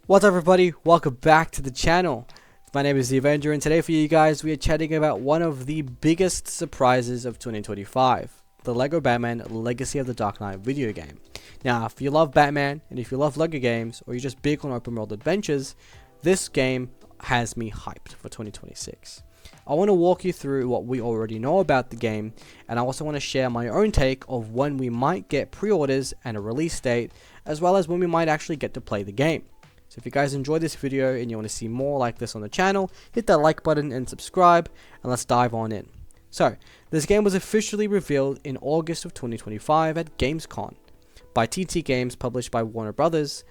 What's up everybody, welcome back to the channel. My name is The Avenger and today for you guys we are chatting about one of the biggest surprises of 2025. The LEGO Batman Legacy of the Dark Knight video game. Now if you love Batman and if you love LEGO games or you're just big on open world adventures, this game has me hyped for 2026. I want to walk you through what we already know about the game, and I also want to share my own take of when we might get pre-orders and a release date, as well as when we might actually get to play the game. So if you guys enjoyed this video and you want to see more like this on the channel, hit that like button and subscribe, and let's dive on in. So, this game was officially revealed in August of 2025 at Gamescom by TT Games, published by Warner Brothers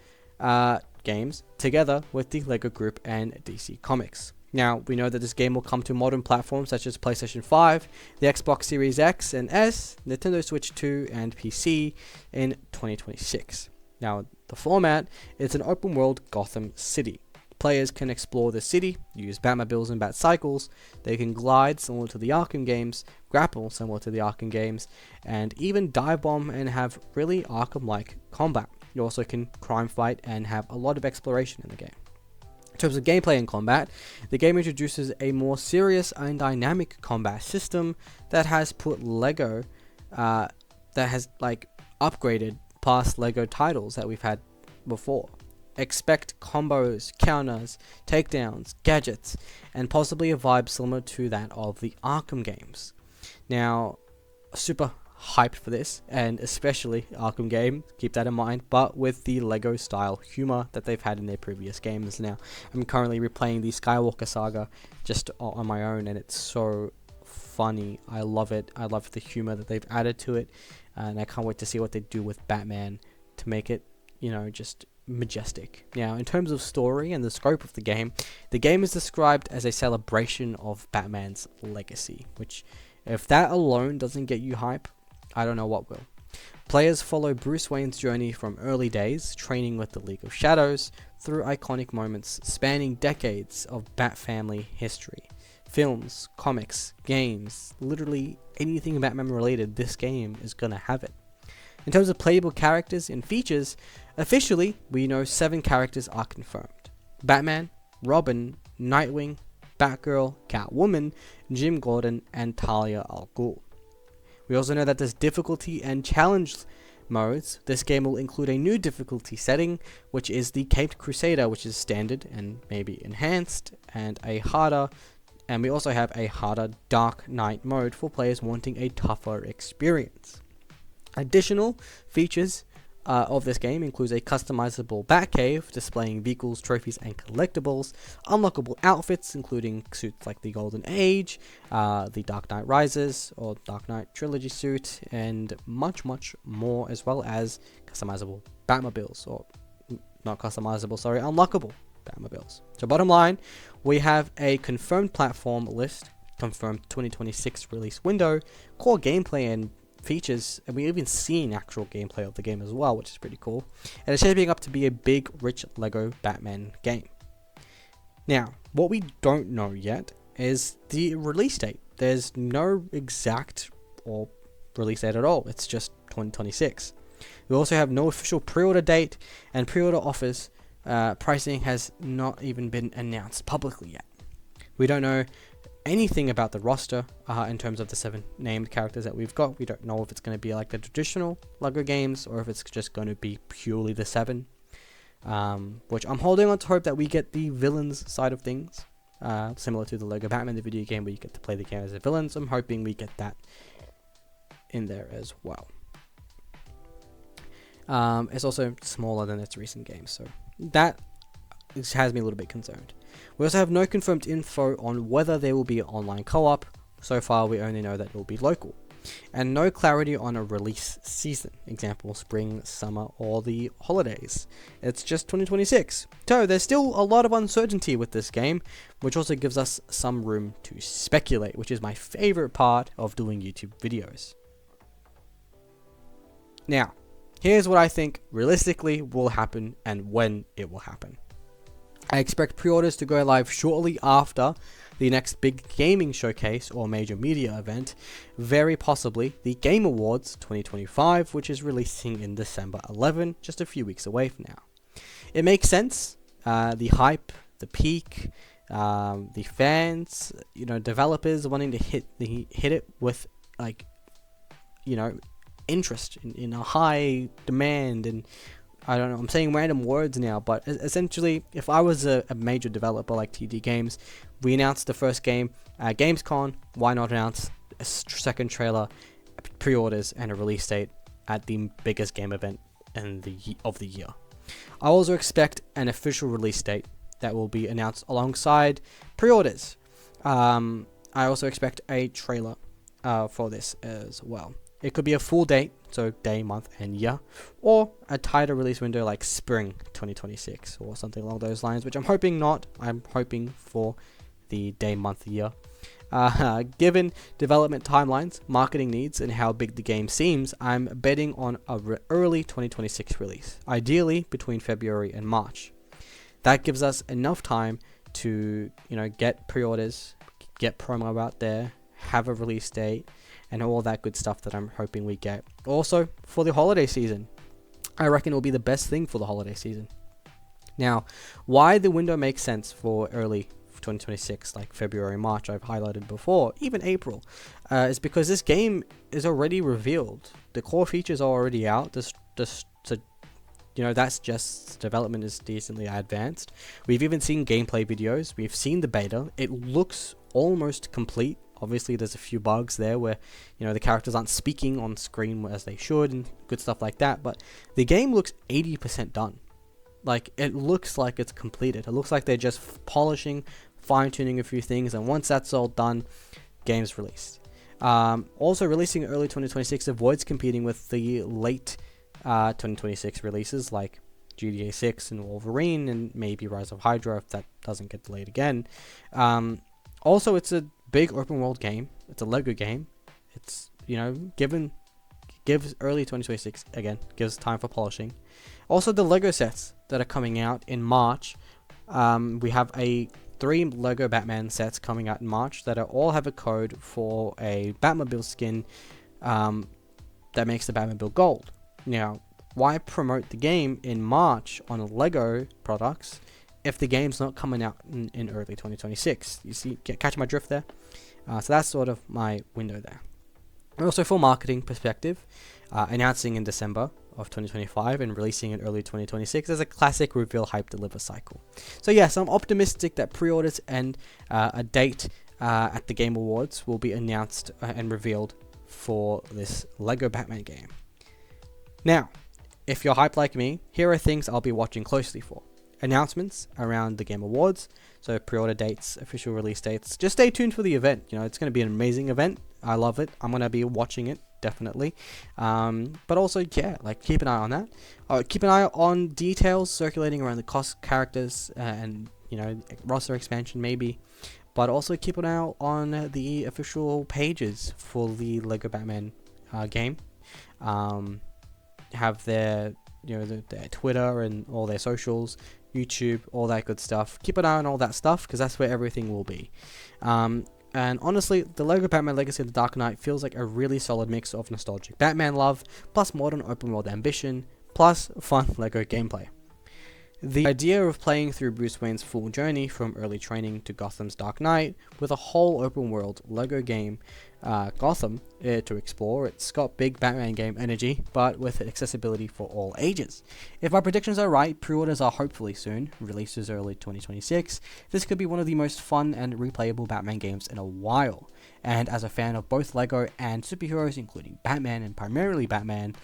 Games, together with the LEGO Group and DC Comics. Now, we know that this game will come to modern platforms such as PlayStation 5, the Xbox Series X and S, Nintendo Switch 2 and PC in 2026. Now, the format is an open world Gotham City. Players can explore the city, use Batmobiles and Batcycles, they can glide similar to the Arkham games, grapple similar to the Arkham games, and even dive bomb and have really Arkham-like combat. You also can crime fight and have a lot of exploration in the game. In terms of gameplay and combat, the game introduces a more serious and dynamic combat system that has put LEGO, that has upgraded past LEGO titles that we've had before. Expect combos, counters, takedowns, gadgets, and possibly a vibe similar to that of the Arkham games. Now, super hyped for this, and especially Arkham game, keep that in mind, but with the LEGO style humor that they've had in their previous games. Now, I'm currently replaying the Skywalker saga just on my own, and it's so funny. I love it. I love the humor that they've added to it, and I can't wait to see what they do with Batman to make it, just majestic. Now, in terms of story and the scope of the game is described as a celebration of Batman's legacy, which, if that alone doesn't get you hype, I don't know what will. Players follow Bruce Wayne's journey from early days, training with the League of Shadows, through iconic moments spanning decades of Bat family history. Films, comics, games, literally anything Batman related, this game is gonna have it. In terms of playable characters and features, officially we know 7 characters are confirmed. Batman, Robin, Nightwing, Batgirl, Catwoman, Jim Gordon, and Talia al Ghul. We also know that there's difficulty and challenge modes. This game will include a new difficulty setting, which is the Caped Crusader, which is standard and maybe enhanced, and we also have a harder Dark Knight mode for players wanting a tougher experience. Additional features of this game includes a customizable Batcave displaying vehicles, trophies, and collectibles, unlockable outfits including suits like the Golden Age, the Dark Knight Rises or Dark Knight Trilogy suit, and much more, as well as customizable Batmobiles, or not customizable, sorry, unlockable Batmobiles. So bottom line, we have a confirmed platform list, confirmed 2026 release window, core gameplay and features, and we've even seen actual gameplay of the game as well, which is pretty cool, and it's shaping up to be a big, rich LEGO Batman game. Now, what we don't know yet is the release date. There's no exact or release date at all, it's just 2026. We also have no official pre-order date, and pre-order offers pricing has not even been announced publicly yet. We don't know anything about the roster in terms of the 7 named characters that we've got. We don't know if it's going to be like the traditional LEGO games or if it's just going to be purely the 7, which I'm holding on to hope that we get the villains side of things, similar to the LEGO Batman the video game where you get to play the game as a villain. So I'm hoping we get that in there as well. It's also smaller than its recent games, so that has me a little bit concerned. We also have no confirmed info on whether there will be online co-op. So far we only know that it will be local, and no clarity on a release season, example spring, summer, or the holidays. It's just 2026, so there's still a lot of uncertainty with this game, which also gives us some room to speculate, which is my favorite part of doing YouTube videos. Now, here's what I think realistically will happen and when it will happen. I expect pre-orders to go live shortly after the next big gaming showcase or major media event, very possibly the Game Awards 2025, which is releasing in December 11, just a few weeks away from now. It makes sense the hype, the peak, the fans, developers wanting to hit it with, like, interest in a high demand. And I don't know, I'm saying random words now, but essentially, if I was a major developer like TD Games, we announced the first game at Gamescom, why not announce a second trailer, pre-orders, and a release date at the biggest game event of the year? I also expect an official release date that will be announced alongside pre-orders. I also expect a trailer for this as well. It could be a full date, so day, month, and year, or a tighter release window like spring 2026 or something along those lines, which I'm hoping not. I'm hoping for the day, month, year. Given development timelines, marketing needs, and how big the game seems, I'm betting on a early 2026 release, ideally between February and March. That gives us enough time to, get pre-orders, get promo out there, have a release date, and all that good stuff that I'm hoping we get. Also, for the holiday season, I reckon it will be the best thing for the holiday season. Now, why the window makes sense for early 2026, like February, March, I've highlighted before, even April, is because this game is already revealed. The core features are already out. That's just development is decently advanced. We've even seen gameplay videos. We've seen the beta. It looks almost complete. Obviously, there's a few bugs there where, the characters aren't speaking on screen as they should and good stuff like that. But the game looks 80% done. Like, it looks like it's completed. It looks like they're just polishing, fine-tuning a few things. And once that's all done, game's released. Also, releasing early 2026 avoids competing with the late 2026 releases like GTA 6 and Wolverine and maybe Rise of Hydra if that doesn't get delayed again. Also, it's a big open world game. It's a Lego game. It's, gives early 2026, again, gives time for polishing. Also, the Lego sets that are coming out in March. We have 3 Lego Batman sets coming out in March that all have a code for a Batmobile skin that makes the Batmobile gold. Now, why promote the game in March on Lego products if the game's not coming out in early 2026? You see, catch my drift there? So that's sort of my window there. And also, for marketing perspective, announcing in December of 2025 and releasing in early 2026 is a classic reveal, hype, deliver cycle. So yes, I'm optimistic that pre-orders and a date at the Game Awards will be announced and revealed for this Lego Batman game. Now, if you're hyped like me, here are things I'll be watching closely for. Announcements around the Game Awards, so pre-order dates, official release dates. Just stay tuned for the event. It's going to be an amazing event. I love it. I'm going to be watching it, definitely. But also, keep an eye on that. Keep an eye on details circulating around the cost characters and, roster expansion maybe. But also keep an eye on the official pages for the Lego Batman game. Have their their Twitter and all their socials, YouTube, all that good stuff. Keep an eye on all that stuff because that's where everything will be. And honestly, the Lego Batman Legacy of the Dark Knight feels like a really solid mix of nostalgic Batman love, plus modern open world ambition, plus fun Lego gameplay. The idea of playing through Bruce Wayne's full journey from early training to Gotham's Dark Knight with a whole open world Lego game, Gotham, to explore. It's got big Batman game energy, but with accessibility for all ages. If my predictions are right, pre-orders are hopefully soon, releases early 2026. This could be one of the most fun and replayable Batman games in a while. And as a fan of both Lego and superheroes, including Batman and primarily Batman,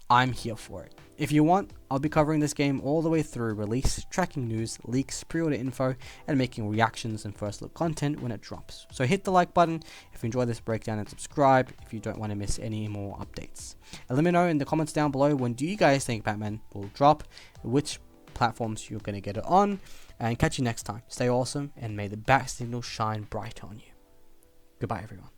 I'm here for it. If you want, I'll be covering this game all the way through release, tracking news, leaks, pre-order info, and making reactions and first look content when it drops. So hit the like button if you enjoy this breakdown and subscribe if you don't want to miss any more updates. And let me know in the comments down below, when do you guys think Batman will drop, which platforms you're going to get it on, and catch you next time. Stay awesome and may the bat signal shine bright on you. Goodbye everyone.